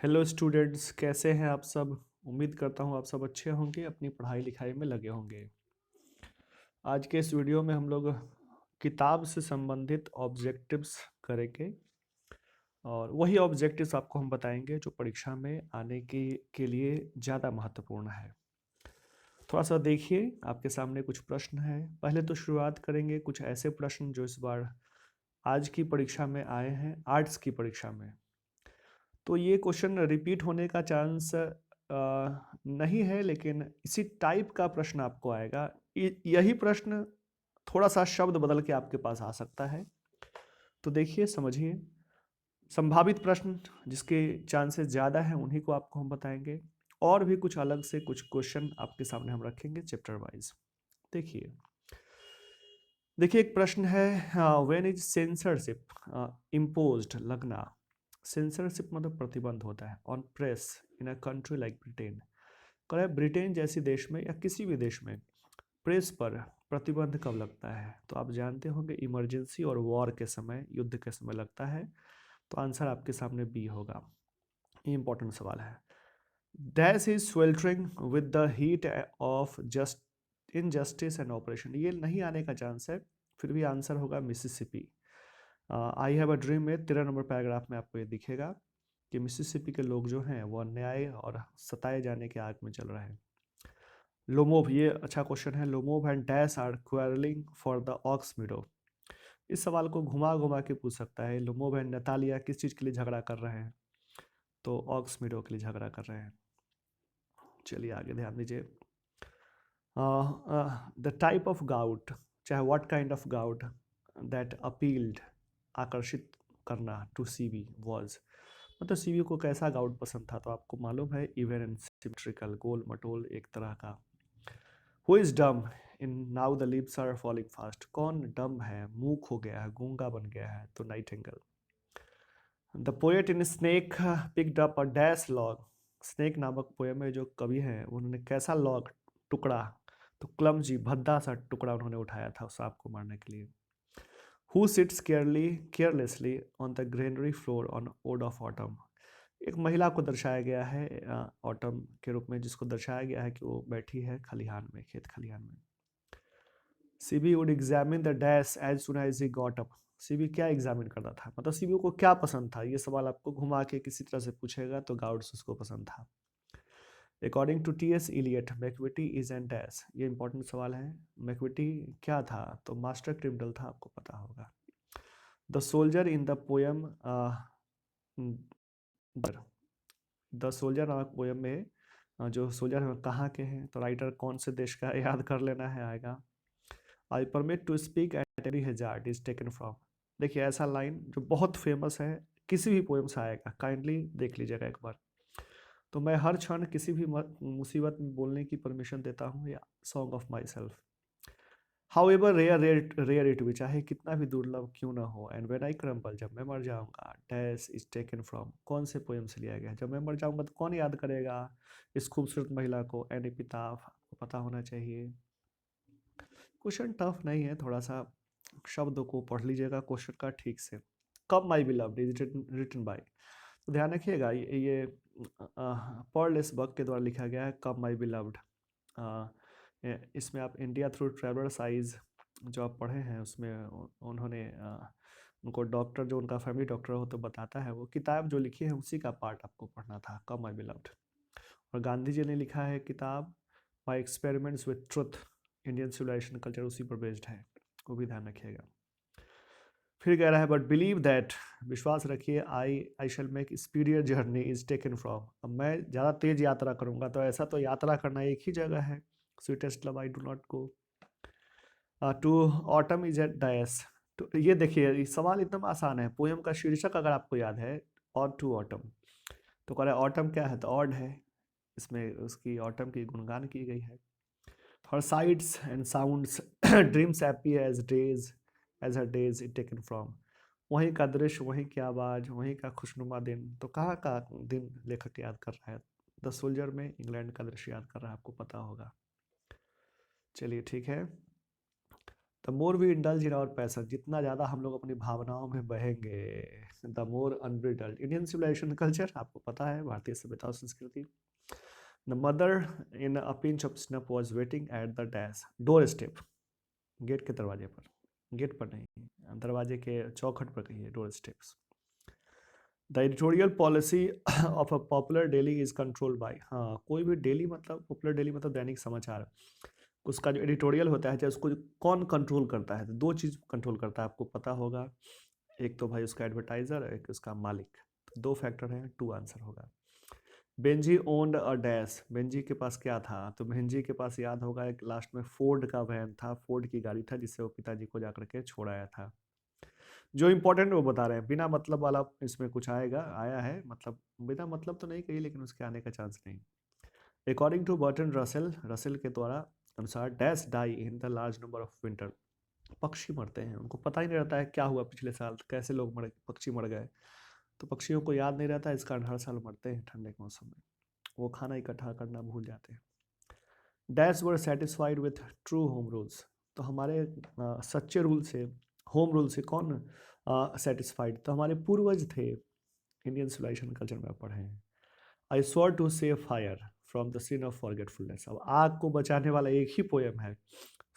Hello students, कैसे हैं आप सब। उम्मीद करता हूँ आप सब अच्छे होंगे, अपनी पढ़ाई लिखाई में लगे होंगे। आज के इस वीडियो में हम लोग किताब से संबंधित ऑब्जेक्टिव्स करेंगे और वही ऑब्जेक्टिव्स आपको हम बताएंगे जो परीक्षा में आने के लिए ज़्यादा महत्वपूर्ण है। थोड़ा सा देखिए, आपके सामने कुछ प्रश्न हैं। पहले तो शुरुआत करेंगे कुछ ऐसे प्रश्न जो इस बार आज की परीक्षा में आए हैं, आर्ट्स की परीक्षा में। तो ये क्वेश्चन रिपीट होने का चांस नहीं है, लेकिन इसी टाइप का प्रश्न आपको आएगा। यही प्रश्न थोड़ा सा शब्द बदल के आपके पास आ सकता है। तो देखिए, समझिए, संभावित प्रश्न जिसके चांसेस ज़्यादा हैं उन्हीं को आपको हम बताएंगे, और भी कुछ अलग से कुछ क्वेश्चन आपके सामने हम रखेंगे चैप्टर वाइज। देखिए देखिए एक प्रश्न है, व्हेन इज सेंसरशिप इम्पोज्ड, लगना। सेंसरशिप मतलब प्रतिबंध होता है on press in a country like Britain. कह ब्रिटेन जैसी देश में या किसी भी देश में प्रेस पर प्रतिबंध कब लगता है। तो आप जानते होंगे इमरजेंसी और वॉर के समय, युद्ध के समय लगता है। तो आंसर आपके सामने बी होगा। ये इंपॉर्टेंट सवाल है। Dash is sweltering with the heat of just injustice and operation, ये नहीं आने का चांस है, फिर भी आंसर होगा Mississippi. I have a dream में 13 नंबर पैराग्राफ में आपको ये दिखेगा कि मिसिसिपी के लोग जो हैं वो अन्याय और सताए जाने के आग में चल रहे हैं। लोमोव, ये अच्छा क्वेश्चन है। Lomov and dash are quarrelling for the ox meadow. इस सवाल को घुमा घुमा के पूछ सकता है। लोमोव एंड नतालिया किस चीज़ के लिए झगड़ा कर रहे हैं, तो ऑक्स मीडो के लिए झगड़ा कर रहे हैं। चलिए आगे ध्यान दीजिए। द टाइप ऑफ गाउट, चाहे what kind of gout that appealed, आकर्षित करना, टू सीबी वॉज, मतलब सीबी को कैसा गाउट पसंद था। तो आपको मालूम है इवन एंड सिमेट्रिकल, गोल मटोल एक तरह का। Who is dumb in now the leaves are falling fast, कौन डम है, मूक हो गया है, गूंगा बन गया है, तो Nightingale. The poet in snake picked up a dash log, snake नामक पोएम में जो कवि हैं उन्होंने कैसा लॉग, टुकड़ा, तो क्लमजी, भद्दा सा टुकड़ा उन्होंने उठाया था उस सांप को मारने के लिए। Who sits carelessly on the granary floor on ode of autumn, एक महिला को दर्शाया गया है ऑटम के रूप में, जिसको दर्शाया गया है कि वो बैठी है खलिहान में, खेत खलिहान में। C B would examine the dash as soon as he got up, C B क्या एग्जामिन करता था, मतलब सीबी को क्या पसंद था। ये सवाल आपको घुमा के किसी तरह से पूछेगा तो गाउट्स उसको पसंद था। According to T S Eliot Macavity is an dash, ये इंपॉर्टेंट सवाल है। मैकविटी क्या था, तो मास्टर क्रिमिनल था, आपको पता होगा। The soldier in the poem, the soldier नामक पोएम में जो सोल्जर है कहाँ के हैं, तो राइटर कौन से देश का है, याद कर लेना है, आएगा। I permit to speak at any hazard is taken from, देखिए ऐसा लाइन जो बहुत फेमस है, किसी भी पोएम से आएगा, काइंडली देख लीजिएगा एक बार। तो मैं हर क्षण किसी भी मुसीबत में बोलने की परमिशन देता हूँ, या song of myself. However rare it be, चाहे कितना भी दुर्लभ क्यों ना हो, एंड वेन आई क्रम्बल, जब मैं मर जाऊंगा, डैश इज टेकन फ्रॉम, कौन से पोएम से लिया गया। जब मैं मर जाऊंगा तो कौन याद करेगा इस खूबसूरत महिला को, एन एपिताफ, आपको पता होना चाहिए। क्वेश्चन टफ नहीं है, थोड़ा सा शब्द को पढ़ लीजिएगा क्वेश्चन का ठीक से। कब माई बिलव्ड इज रिटन बाय, तो ध्यान रखिएगा ये पॉल बक के द्वारा लिखा गया है, कब माई बिलव्ड। इसमें आप इंडिया थ्रू ट्रेवलर साइज जो आप पढ़े हैं उसमें उन्होंने उनको डॉक्टर, जो उनका फैमिली डॉक्टर हो तो बताता है, वो किताब जो लिखी है उसी का पार्ट आपको पढ़ना था, कब माई बिलव्ड। और गांधी जी ने लिखा है किताब my experiments with truth, Indian civilisation culture, उसी पर बेस्ड है, वो भी ध्यान रखिएगा। फिर कह रहा है बट बिलीव दैट, विश्वास रखिए, I shall make speedier journey is taken from, अब मैं ज़्यादा तेज यात्रा करूँगा, तो ऐसा तो यात्रा करना एक ही जगह है, sweetest love I do not go, to autumn is at dash. तो ये देखिए ये सवाल एकदम आसान है, पोएम का शीर्षक अगर आपको याद है, और टू ऑटम, तो कह रहा है ऑटम क्या है, तो ऑड है, इसमें उसकी ऑटम की गुणगान की गई है। Her sights and sounds dreams happy as her days it taken from, वहीं का दृश्य, वहीं की आवाज़, वहीं का खुशनुमा दिन, तो कहाँ का दिन लेखक याद कर रहा है, द सोल्जर में इंग्लैंड का दृश्य याद कर रहा है, आपको पता होगा। चलिए ठीक है। The more we indulge in our passion, जितना ज़्यादा हम लोग अपनी भावनाओं में बहेंगे, the more unbridled. Indian civilisation culture आपको पता है, भारतीय सभ्यता और संस्कृति। The mother in a pinch of snuff was waiting at the dash door step, gate के दरवाजे पर, गेट पर नहीं, दरवाजे के चौखट पर कहिए, door steps. The editorial policy of a popular daily is controlled by, हाँ कोई भी डेली मतलब पॉपुलर डेली मतलब दैनिक समाचार, उसका जो एडिटोरियल होता है चाहे उसको कौन कंट्रोल करता है, तो दो चीज़ कंट्रोल करता है, आपको पता होगा, एक तो भाई उसका एडवर्टाइजर, एक उसका मालिक, तो दो फैक्टर हैं, टू आंसर होगा। Benji owned a dash, Benji के पास क्या था, तो बेंजी के पास याद होगा एक लास्ट में फोर्ड का वैन था, फोर्ड की गाड़ी था जिससे वो पिताजी को जाकर के छोड़ आया था। जो इंपॉर्टेंट वो बता रहे हैं, बिना मतलब वाला इसमें कुछ आया है, मतलब बिना मतलब तो नहीं कही लेकिन उसके आने का चांस नहीं। According to Bertrand Russell, Russell के द्वारा अनुसार dash die in the large number of winter, पक्षी मरते हैं, उनको पता ही नहीं रहता है क्या हुआ पिछले साल, कैसे लोग मर पक्षी मर गए, तो पक्षियों को याद नहीं रहता, इस कारण हर साल मरते हैं ठंडे के मौसम में, वो खाना इकट्ठा करना भूल जाते हैं। Dash were satisfied with true home rules, तो हमारे सच्चे रूल से, होम रूल से कौन सेटिस्फाइड, तो हमारे पूर्वज थे, इंडियन सिविलाइजेशन कल्चर में पढ़े हैं। I swore to save fire from the sin of forgetfulness, अब आग को बचाने वाला एक ही पोयम है,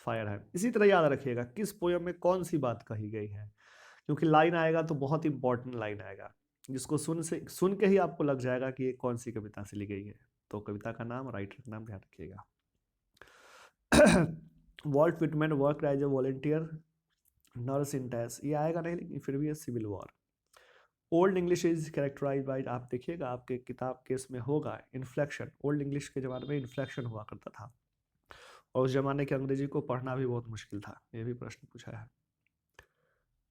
फायर है। इसी तरह याद रखिएगा किस पोयम में कौन सी बात कही गई है, क्योंकि लाइन आएगा तो बहुत इंपॉर्टेंट लाइन आएगा, जिसको सुन के ही आपको लग जाएगा कि ये कौन सी कविता से ली गई है, तो कविता का नाम, राइटर का नाम ध्यान रखिएगा। Walt Whitman work as a volunteer nurse in dash, ये आएगा नहीं लेकिन फिर भी है civil war. Old English is characterise by, आप देखिएगा आपके किताब के इसमें होगा इन्फ्लेक्शन, ओल्ड इंग्लिश के ज़माने में इन्फ्लेक्शन हुआ करता था, और उस ज़माने के अंग्रेजी को पढ़ना भी बहुत मुश्किल था, ये भी प्रश्न पूछा है।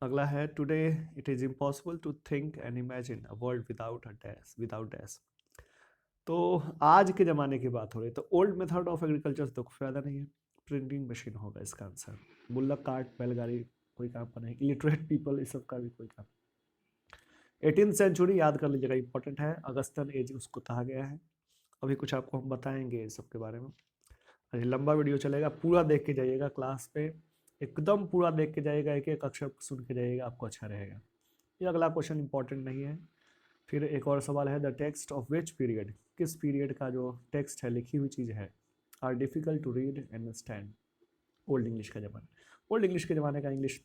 अगला है today it is impossible to think and imagine a world without a dash, without dash, तो आज के ज़माने की बात हो रही है, तो ओल्ड मेथड ऑफ एग्रीकल्चर तो कोई फायदा नहीं है, प्रिंटिंग मशीन होगा इसका आंसर। बुल्लक कार्ट, बैलगाड़ी कोई काम का नहीं, इलिटरेट पीपल इस सब का भी कोई काम। 18th सेंचुरी याद कर लीजिएगा, इंपॉर्टेंट है, अगस्तन एज उसको कहा गया है। अभी कुछ आपको हम बताएंगे इस सब के बारे में। अरे लंबा वीडियो चलेगा, पूरा देख के जाइएगा क्लास पे, एकदम पूरा देख के जाइएगा, एक एक अक्षर सुन के जाइएगा, आपको अच्छा रहेगा। ये अगला क्वेश्चन इंपॉर्टेंट नहीं है। फिर एक और सवाल है, the text of which period, किस पीरियड का जो टेक्स्ट है, लिखी हुई चीज़ है, are difficult to read and understand, old English का ज़माना। ओल्ड इंग्लिश के ज़माने का इंग्लिश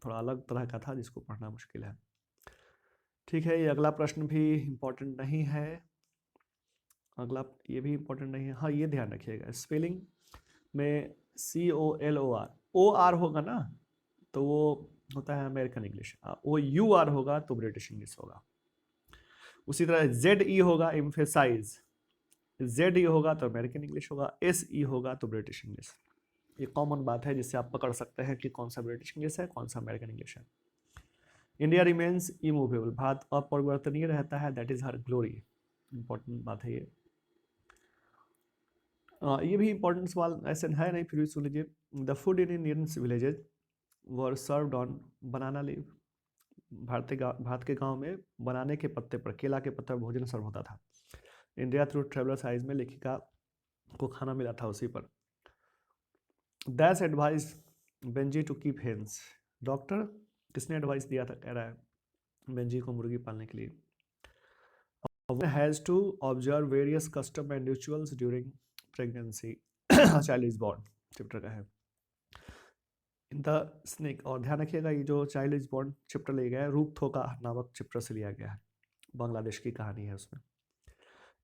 थोड़ा अलग तरह का था जिसको पढ़ना मुश्किल है। ठीक है, ये अगला प्रश्न भी इम्पोर्टेंट नहीं है, अगला ये भी इम्पोर्टेंट नहीं है। हाँ ये ध्यान रखिएगा, स्पेलिंग में COLOR होगा ना, तो वो होता है अमेरिकन इंग्लिश, OUR होगा तो ब्रिटिश इंग्लिश होगा। उसी तरह ZE होगा एम्फेसाइज, ZE होगा तो अमेरिकन इंग्लिश होगा, SE होगा तो ब्रिटिश इंग्लिश। ये कॉमन बात है जिससे आप पकड़ सकते हैं कि कौन सा ब्रिटिश इंग्लिश है, कौन सा अमेरिकन इंग्लिश है। इंडिया रिमेन्स इमूवेबल, भारत अपरिवर्तनीय रहता है, that is her glory, important बात है ये। ये भी इंपॉर्टेंट सवाल ऐसे है नहीं, फिर भी सुन लीजिए। The food in Indian villages were served on banana leave, Bharat के गांव में बनाने के पत्ते पर, केला के पत्ते पर भोजन सर्व होता था। इंडिया थ्रू ट्रेवलर साइज में लेखिका को खाना मिला था उसी पर। That's advice Benji to keep hens, doctor किसने एडवाइस दिया था, कह रहा है बेंजी को मुर्गी पालने के लिए। Has to observe various custom and rituals during pregnancy, child is born chapter का है। इन द स्नेक, और ध्यान रखिएगा ये जो चाइल्ड इज बॉर्न चैप्टर लिया गया है रूपथोका नामक चैप्टर से लिया गया है, बांग्लादेश की कहानी है उसमें।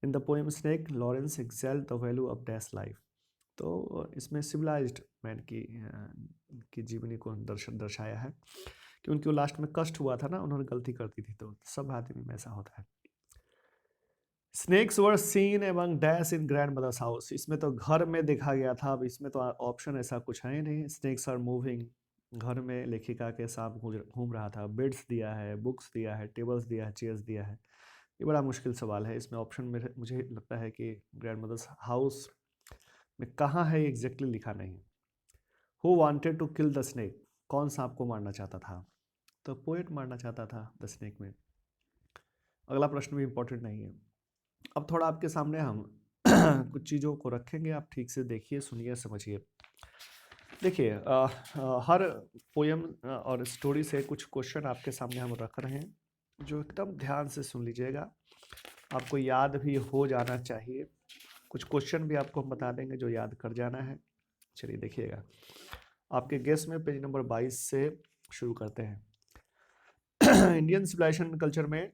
In the poem snake Lawrence excelled the value of dash life, तो इसमें सिविलाइज्ड मैन की जीवनी को दर्शाया है कि उनके लास्ट में कष्ट हुआ था ना, उन्होंने गलती कर दी थी, तो सब आदमी में ऐसा होता है। Snakes were seen among dash in grandmother's house, इसमें तो घर में देखा गया था, अब इसमें तो ऑप्शन ऐसा कुछ है नहीं। स्नेक्स आर मूविंग, घर में लेखिका के साथ घूम रहा था। बेड्स दिया है, बुक्स दिया है, टेबल्स दिया है, चेयर्स दिया है, ये बड़ा मुश्किल सवाल है। इसमें ऑप्शन में मुझे लगता है कि ग्रैंड मदर्स हाउस में कहाँ है एग्जैक्टली लिखा नहीं। Who wanted to kill the snake, कौन सांप को मारना चाहता था, तो पोएट मारना चाहता था द स्नेक में। अगला प्रश्न भी इंपॉर्टेंट नहीं है। अब थोड़ा आपके सामने हम कुछ चीज़ों को रखेंगे, आप ठीक से देखिए, सुनिए, समझिए। देखिए हर पोयम और स्टोरी से कुछ क्वेश्चन आपके सामने हम रख रहे हैं जो एकदम ध्यान से सुन लीजिएगा, आपको याद भी हो जाना चाहिए। कुछ क्वेश्चन भी आपको हम बता देंगे जो याद कर जाना है। चलिए देखिएगा, आपके गेस में पेज नंबर 22 से शुरू करते हैं। इंडियन सिविलाइजेशन कल्चर में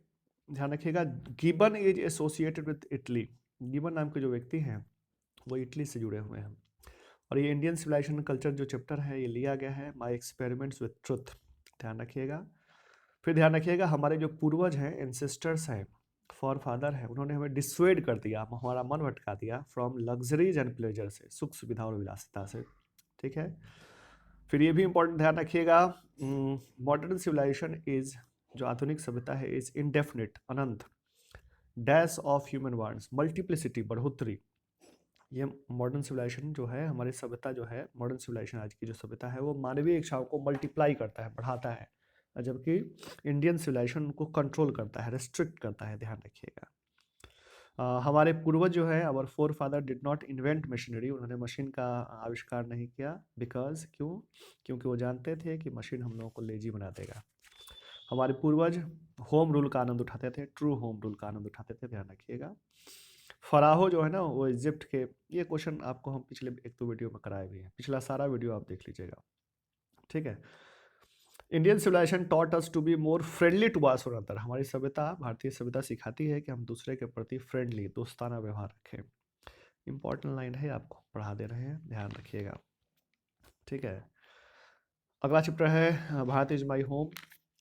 ध्यान रखिएगा, gibbon is associated with Italy. Gibbon नाम के जो व्यक्ति हैं वो इटली से जुड़े हुए हैं। और ये इंडियन सिविलाइजेशन कल्चर जो चैप्टर है ये लिया गया है माय एक्सपेरिमेंट्स विद ट्रुथ। ध्यान रखिएगा। फिर ध्यान रखिएगा, हमारे जो पूर्वज हैं, एंसेस्टर्स हैं, फॉर फादर है, उन्होंने हमें डिसवेड कर दिया, हमारा मन भटका दिया फ्रॉम लग्जरीज एंड प्लेजर से, सुख सुविधा और विलासिता से। ठीक है। फिर ये भी इंपॉर्टेंट ध्यान रखिएगा, मॉडर्न सिविलाइजेशन इज, जो आधुनिक सभ्यता है, is indefinite, Anant, dash of human wants, multiplicity, बढ़ोतरी। ये मॉडर्न सिविलाइजेशन जो है, हमारी सभ्यता जो है, मॉडर्न सिविलाइजेशन आज की जो सभ्यता है वो मानवीय इच्छाओं को मल्टीप्लाई करता है, बढ़ाता है, जबकि इंडियन सिविलाइजेशन को कंट्रोल करता है, रेस्ट्रिक्ट करता है। ध्यान रखिएगा। हमारे पूर्वज जो है, our forefather did not invent machinery, उन्होंने मशीन का आविष्कार नहीं किया। बिकॉज, क्यों? क्योंकि वो जानते थे कि मशीन हम लोगों को लेजी बना देगा। हमारे पूर्वज होम रूल का आनंद उठाते थे, ट्रू होम रूल का आनंद उठाते थे। ध्यान रखिएगा। फराहो जो है ना, वो इजिप्ट के, ये क्वेश्चन आपको हम पिछले एक दो वीडियो में कराए भी हैं, पिछला सारा वीडियो आप देख लीजिएगा। ठीक है। Indian civilisation taught us to be more friendly to one another, हमारी सभ्यता, भारतीय सभ्यता सिखाती है कि हम दूसरे के प्रति फ्रेंडली, दोस्ताना व्यवहार रखें। इंपॉर्टेंट लाइन है, आपको पढ़ा दे रहे हैं, ध्यान रखिएगा। ठीक है। अगला चैप्टर है भारत इज माई होम।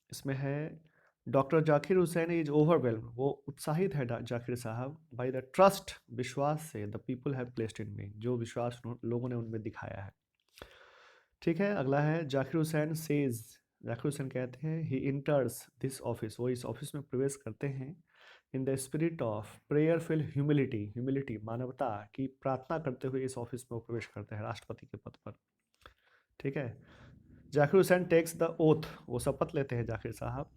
इसमें है doctor Zakir Hussain is overwhelm, वो उत्साहित है जाकिर साहब, बाय द ट्रस्ट, विश्वास से, the people have placed in me, जो विश्वास लोगों ने उनमें दिखाया है। ठीक है। अगला है जाकिर हुसैन सेज, जाकिर हुसैन कहते हैं, ही इंटर्स दिस ऑफिस, वो इस ऑफिस में प्रवेश करते हैं, in the spirit of prayerful humility, humility, मानवता की प्रार्थना करते हुए इस ऑफिस में वो प्रवेश करते हैं, राष्ट्रपति के पद पर। ठीक है। Zakir Hussain takes the oath, वो शपथ लेते हैं जाकिर साहब,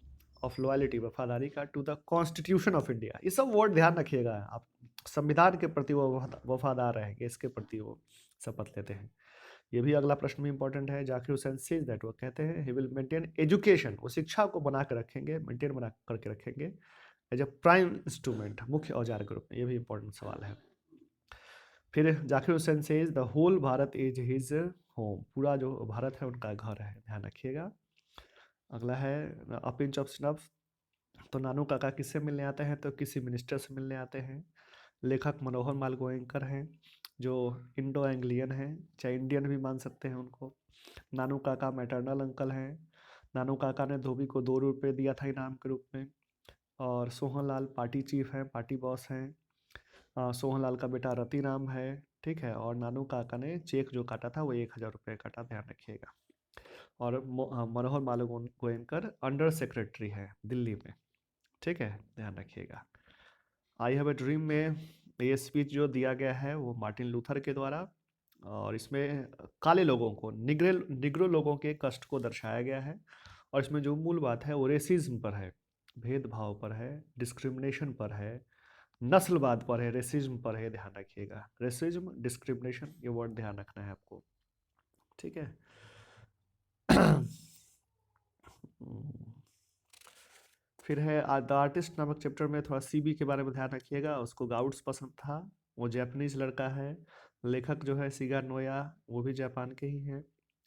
ऑफ लॉयल्टी, वफादारी का, to the constitution of India. ये सब वर्ड ध्यान रखिएगा आप, संविधान के प्रति वो वफादार रहेंगे, इसके प्रति वो शपथ लेते हैं। ये भी अगला प्रश्न भी इंपॉर्टेंट है। जाकिर हुसैन सेज दैट, वो कहते हैं, ही विल मेंटेन एजुकेशन, वो शिक्षा को बना कर रखेंगे, मेंटेन बना करके रखेंगे, एज अ प्राइम इंस्ट्रूमेंट, मुख्य औजार के रूप में। ये भी इंपॉर्टेंट सवाल है। फिर Zakir Hussain says the whole Bharat is his home, पूरा जो भारत है उनका घर है। ध्यान रखिएगा। अगला है अ पिंच ऑफ स्नफ, तो नानू काका किससे मिलने आते हैं? तो किसी मिनिस्टर से मिलने आते हैं। लेखक मनोहर माल गोयनकर हैं, जो इंडो एंग्लियन हैं, चाहे इंडियन भी मान सकते हैं उनको। नानू काका मैटरनल अंकल हैं। नानू काका ने धोबी को 2 रुपये दिया था इनाम के रूप में। और सोहन लाल पार्टी चीफ हैं, पार्टी बॉस हैं। सोहन लाल का बेटा रति राम है। ठीक है। और नानू काका ने चेक जो काटा था वो 1,000 रुपये काटा। ध्यान रखिएगा। और मनोहर माल गोयनकर अंडर सेक्रेटरी है दिल्ली में। ठीक है। ध्यान रखिएगा। आई हैव ए ड्रीम में ये स्पीच जो दिया गया है वो मार्टिन लूथर के द्वारा, और इसमें काले लोगों को, निग्रो लोगों के कष्ट को दर्शाया गया है। और इसमें जो मूल बात है वो रेसिज्म पर है, भेदभाव पर है, डिस्क्रिमिनेशन पर है, नस्लवाद पर है, रेसिज्म पर है। ध्यान रखिएगा। रेसिज्म, डिस्क्रिमिनेशन, ये वर्ड ध्यान रखना है आपको। ठीक है। फिर है द आर्टिस्ट नामक चैप्टर में थोड़ा सीबी के बारे में ध्यान रखिएगा। उसको गाउड्स पसंद था, वो जापानीज लड़का है। लेखक जो है सिगा नोया, वो भी जापान के ही हैं।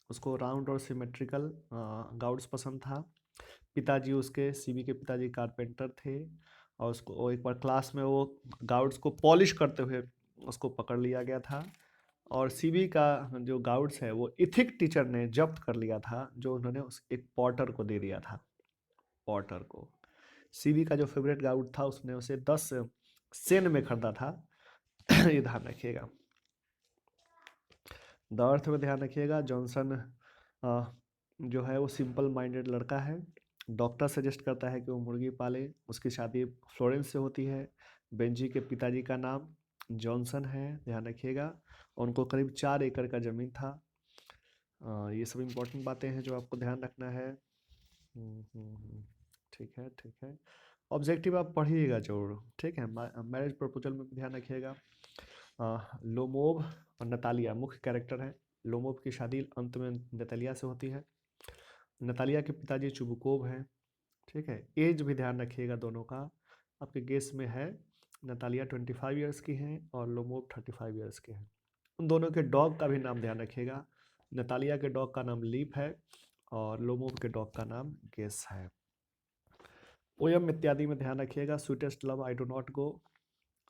उसको राउंड और सिमेट्रिकल गाउड्स पसंद था। पिताजी उसके, सीबी के पिताजी कारपेंटर थे। और उसको वो एक बार क्लास में वो गाउड्स को पॉलिश करते हुए उसको पकड़ लिया गया था। और सीबी का जो गाउड्स है वो इथिक टीचर ने जब्त कर लिया था, जो उन्होंने उस एक पॉटर को दे दिया था, पॉटर को। सीबी का जो फेवरेट गाउड था उसने उसे 10 सेन में खरीदा था। ये ध्यान रखिएगा। द अर्थ में ध्यान रखिएगा, जॉनसन जो है वो सिंपल माइंडेड लड़का है। डॉक्टर सजेस्ट करता है कि वो मुर्गी पाले। उसकी शादी फ्लोरेंस से होती है। बेंजी के पिताजी का नाम जॉनसन है। ध्यान रखिएगा। उनको करीब 4 एकड़ का ज़मीन था। ये सब इम्पोर्टेंट बातें हैं जो आपको ध्यान रखना है। ठीक है, ठीक है। ऑब्जेक्टिव आप पढ़िएगा जरूर। ठीक है। मैरिज प्रपोजल में भी ध्यान रखिएगा। लोमोव और नतालिया मुख्य कैरेक्टर हैं। लोमोव की शादी अंत में नतालिया से होती है। नतालिया के पिताजी चुबुकोव हैं, ठीक है। एज भी ध्यान रखिएगा दोनों का, आपके गेस में है नतालिया 25 ईयर्स की हैं और लोमोव 35 ईयर्स के हैं। उन दोनों के डॉग का भी नाम ध्यान रखिएगा, नतालिया के डॉग का नाम लीप है और लोमोव के डॉग का नाम गेस है। पोयम इत्यादि में ध्यान रखिएगा, sweetest love I do not go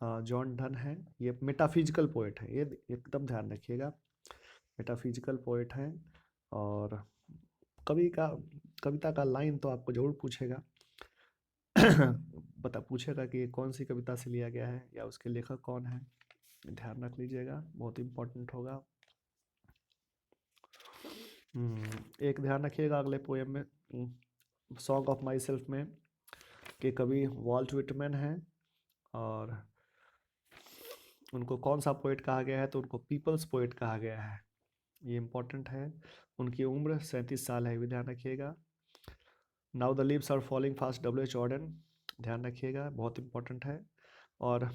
John Donne है, ये मेटाफिजिकल पोएट है, ये एकदम ध्यान रखिएगा, मेटाफिजिकल पोएट है। और कविता का लाइन तो आपको जरूर पूछेगा पूछेगा कि कौन सी कविता से लिया गया है या उसके लेखक कौन है, ध्यान रख लीजिएगा, बहुत इंपॉर्टेंट होगा। एक ध्यान रखिएगा अगले पोएम में, सॉन्ग ऑफ माई सेल्फ में, कि कवि वॉल्ट विटमैन है और उनको कौन सा पोएट कहा गया है, तो उनको पीपल्स पोएट कहा गया है, ये इंपॉर्टेंट है। उनकी उम्र 37 साल है, ये भी ध्यान रखिएगा। Now the leaves are falling fast, W.H. Jordan, ध्यान रखिएगा, बहुत इंपॉर्टेंट है। और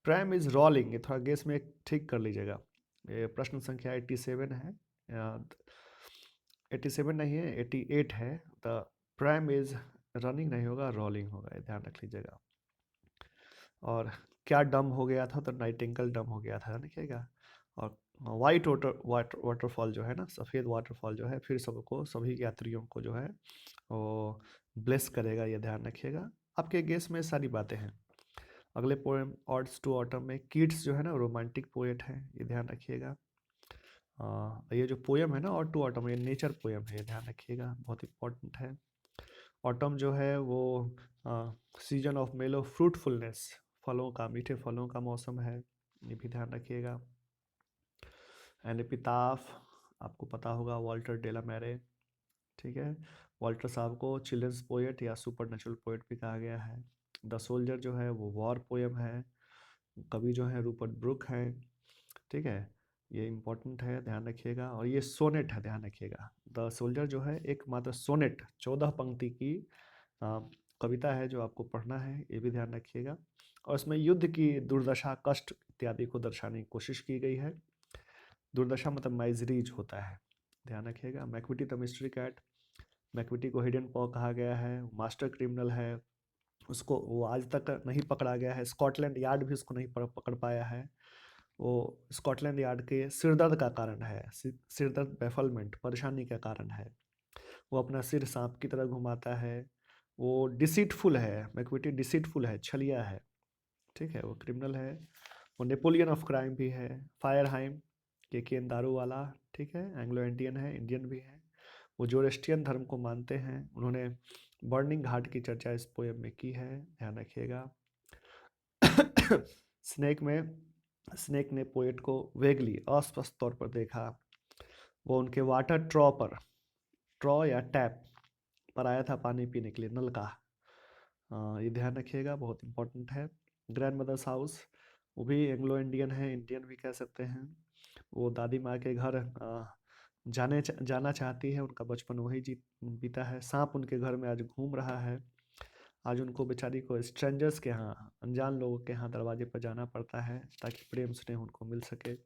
ट्रैम इज रोलिंग, ये थोड़ा गेस में ठीक कर लीजिएगा, ये प्रश्न संख्या 87 है, 87 नहीं है, 88 है। द ट्रैम इज रनिंग नहीं होगा, रोलिंग होगा, ये ध्यान रख लीजिएगा। और क्या डम हो गया था, तो नाइटिंगेल डम हो गया था, देखिएगा। और वाइट वाटरफॉल जो है ना, सफ़ेद वाटरफॉल जो है, फिर सबको, सभी यात्रियों को जो है वो ब्लेस करेगा, ये ध्यान रखिएगा। आपके गेस में सारी बातें हैं। अगले पोएम ऑड्स टू ऑटम में कीट्स जो है ना रोमांटिक पोएट है, ये ध्यान रखिएगा। ये जो पोएम है ना ऑड टू ऑटम, ये नेचर पोएम है, ये ध्यान रखिएगा, बहुत इंपॉर्टेंट है। ऑटम जो है वो सीजन ऑफ मेलो फ्रूटफुलनेस, फलों का, मीठे फलों का मौसम है, ये भी ध्यान रखिएगा। एंड एपिताफ आपको पता होगा, वॉल्टर डेला मैरे, ठीक है। वॉल्टर साहब को चिल्ड्रंस पोएट या सुपर नेचुरल पोएट भी कहा गया है। द सोल्जर जो है वो वॉर पोएम है, कवि जो है रूपर्ट ब्रुक है, ठीक है, ये इंपॉर्टेंट है, ध्यान रखिएगा। और ये सोनेट है, ध्यान रखिएगा। द सोल्जर जो है एक मात्र सोनेट 14 पंक्ति की कविता है जो आपको पढ़ना है, ये भी ध्यान रखिएगा। और इसमें युद्ध की दुर्दशा, कष्ट इत्यादि को दर्शाने की कोशिश की गई है। दुर्दशा मतलब माइजरीज होता है, ध्यान रखिएगा। Macavity the mystery cat, Macavity को हिडन पॉ कहा गया है, मास्टर क्रिमिनल है, उसको वो आज तक नहीं पकड़ा गया है, स्कॉटलैंड यार्ड भी उसको नहीं पकड़ पाया है, वो स्कॉटलैंड यार्ड के सिरदर्द का कारण है, सिरदर्द बेफलमेंट, परेशानी का कारण है। वो अपना सिर सांप की तरह घुमाता है, वो डिसीटफुल है, मैकविटी डिसीटफुल है, छलिया है, ठीक है, वो क्रिमिनल है। वो नेपोलियन ऑफ क्राइम भी है, फायरहाइम केन दारू वाला, ठीक है, एंग्लो इंडियन है, इंडियन भी है। वो जोरेस्ट्रियन धर्म को मानते हैं, उन्होंने बर्निंग घाट की चर्चा इस पोएम में की है, ध्यान रखिएगा। स्नेक ने पोएट को वेगली, अस्पष्ट तौर पर देखा, वो उनके वाटर ट्रॉ या टैप पर आया था पानी पीने के लिए, नल का, ये ध्यान रखिएगा, बहुत इंपॉर्टेंट है। ग्रैंड मदर्स हाउस, वो भी एंग्लो इंडियन है, इंडियन भी कह सकते हैं। वो दादी माँ के घर जाना चाहती है, उनका बचपन वही बीता है। सांप उनके घर में आज घूम रहा है, आज उनको बेचारी को स्ट्रेंजर्स के यहाँ, अनजान लोगों के यहाँ दरवाजे पर जाना पड़ता है ताकि प्रेम स्नेह उनको मिल सके।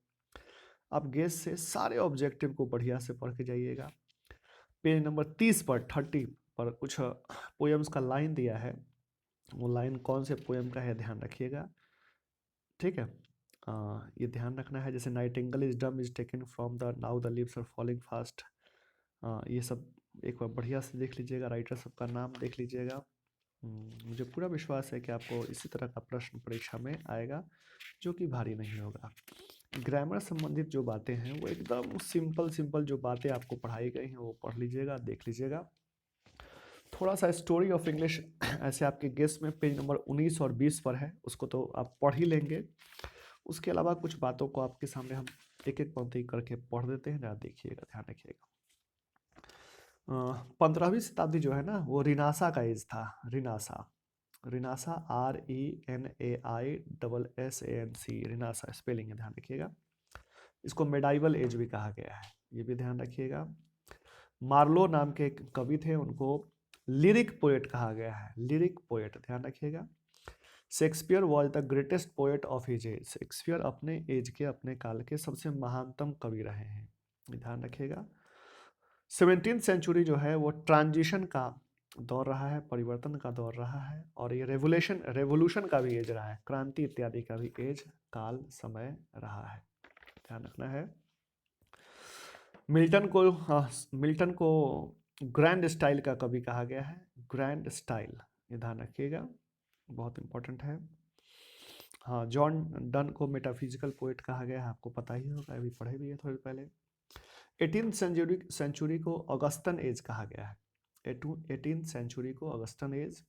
आप गेस से सारे ऑब्जेक्टिव को बढ़िया से पढ़ के जाइएगा। पेज नंबर 30 पर 30 पर कुछ पोएम्स का लाइन दिया है, वो लाइन कौन से पोएम का है ध्यान रखिएगा, ठीक है। ये ध्यान रखना है, जैसे nightingale is dumb is taken from the now the leaves are falling fast, ये सब एक बार बढ़िया से देख लीजिएगा, राइटर सबका नाम देख लीजिएगा। मुझे पूरा विश्वास है कि आपको इसी तरह का प्रश्न परीक्षा में आएगा जो कि भारी नहीं होगा। ग्रामर संबंधित जो बातें हैं वो एकदम सिंपल जो बातें आपको पढ़ाई गई हैं वो पढ़ लीजिएगा, देख लीजिएगा। थोड़ा सा स्टोरी ऑफ इंग्लिश ऐसे आपके गेस्ट में पेज नंबर 19 और 20 पर है, उसको तो आप पढ़ ही लेंगे। उसके अलावा कुछ बातों को आपके सामने हम एक एक पंक्ति करके पढ़ देते हैं, ना देखिएगा, ध्यान रखिएगा। 15वीं शताब्दी जो है ना वो रिनासा का एज था, रिनासा RENAISSANC, रिनासा स्पेलिंग है, ध्यान रखिएगा। इसको मेडाइवल एज भी कहा गया है, ये भी ध्यान रखिएगा। मार्लो नाम के एक कवि थे, उनको लिरिक पोएट कहा गया है, लिरिक पोएट, ध्यान रखिएगा। Shakespeare was the greatest poet of his age, Shakespeare अपने एज के, अपने काल के सबसे महानतम कवि रहे हैं, ध्यान रखिएगा। 17th सेंचुरी जो है वो ट्रांजिशन का दौर रहा है, परिवर्तन का दौर रहा है, और ये रेवोल्यूशन का भी एज रहा है, क्रांति इत्यादि का भी एज, काल, समय रहा है, ध्यान रखना है। मिल्टन को ग्रैंड स्टाइल का कवि कहा गया है, ग्रैंड स्टाइल, ये ध्यान रखिएगा, बहुत इंपॉर्टेंट है। हाँ, जॉन डन को मेटाफिजिकल पोएट कहा गया है, आपको पता ही होगा, अभी पढ़े भी है थोड़ी पहले। 18th सेंचुरी को ऑगस्टन एज कहा गया है, 18th सेंचुरी को ऑगस्टन एज।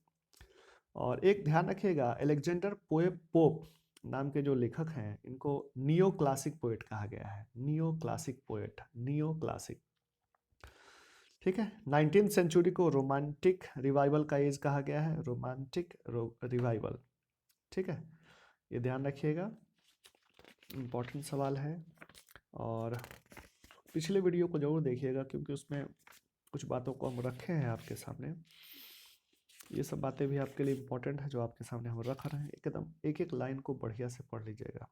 और एक ध्यान रखिएगा, अलेक्जेंडर पोप नाम के जो लेखक हैं, इनको नियो क्लासिक पोएट कहा गया है, neo classic poet, neo classic, ठीक है। 19th सेंचुरी को रोमांटिक रिवाइवल का एज कहा गया है, रोमांटिक रिवाइवल, ठीक है, ये ध्यान रखिएगा, इम्पोर्टेंट सवाल है। और पिछले वीडियो को जरूर देखिएगा, क्योंकि उसमें कुछ बातों को हम रखे हैं आपके सामने, ये सब बातें भी आपके लिए इम्पोर्टेंट है जो आपके सामने हम रख रहे हैं, एकदम एक एक लाइन को बढ़िया से पढ़ लीजिएगा।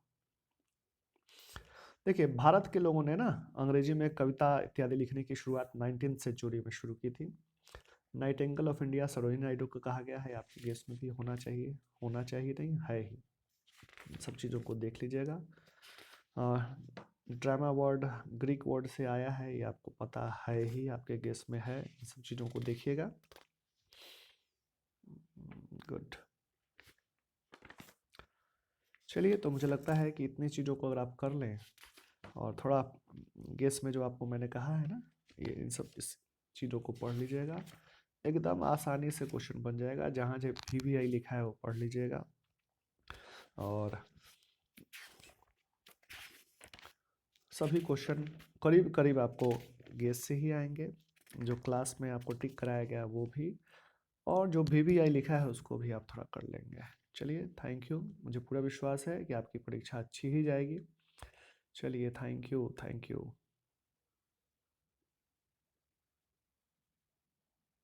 देखिए, भारत के लोगों ने ना अंग्रेजी में कविता इत्यादि लिखने की शुरुआत 19th सेंचुरी में शुरू की थी। Nightingale of India Sarojini Naidu को कहा गया है, आपके गेस में भी होना चाहिए नहीं है ही, सब चीज़ों को देख लीजिएगा। ड्रामा वर्ड ग्रीक वर्ड से आया है, ये आपको पता है ही, आपके गेस में है, इन सब चीज़ों को देखिएगा। गुड, चलिए, तो मुझे लगता है कि इतनी चीज़ों को अगर आप कर लें और थोड़ा गेस में जो आपको मैंने कहा है ना, ये इन सब इस चीज़ों को पढ़ लीजिएगा, एकदम आसानी से क्वेश्चन बन जाएगा। जहाँ जो VVI लिखा है वो पढ़ लीजिएगा, और सभी क्वेश्चन करीब करीब आपको गेस से ही आएंगे, जो क्लास में आपको टिक कराया गया वो भी, और जो VVI लिखा है उसको भी आप थोड़ा कर लेंगे। चलिए, थैंक यू, मुझे पूरा विश्वास है कि आपकी परीक्षा अच्छी ही जाएगी। चलिए, थैंक यू।